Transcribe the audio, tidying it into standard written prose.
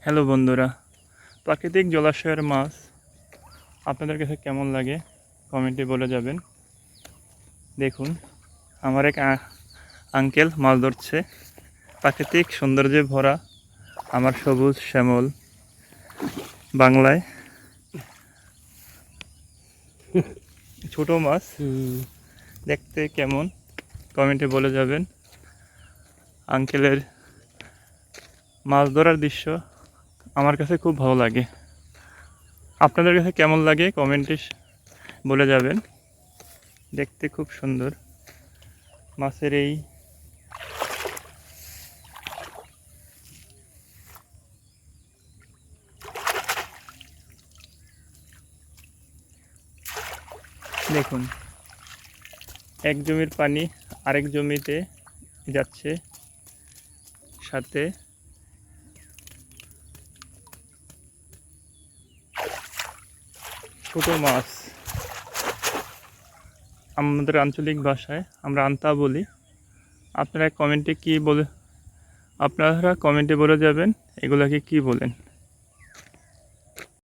Hello বন্ধুরা, প্রাকৃতিক জলাশয়ের মাছ আপনাদের কাছে কেমন লাগে কমেন্টে বলে যাবেন। দেখুন, আমার এক আঙ্কেল মাছ ধরছে। প্রাকৃতিক সৌন্দর্যে ভরা আমার সবুজ শ্যামল বাংলায় ছোট মাছ দেখতে কেমন কমেন্টে বলে যাবেন। আঙ্কেলের মাছ ধরার দৃশ্য আমার কাছে খুব ভালো লাগে। আপনাদের কাছে কেমন লাগে কমেন্টে বলে যাবেন। দেখতে খুব সুন্দর মাছের এই দেখুন, এক জমির পানি আরেক জমিতে যাচ্ছে, সাথে ছোট মাছ। আমাদের আঞ্চলিক ভাষায় আমরা আন্তা বলি। আপনারা কমেন্টে বলে যাবেন এগুলাকে কি বলেন।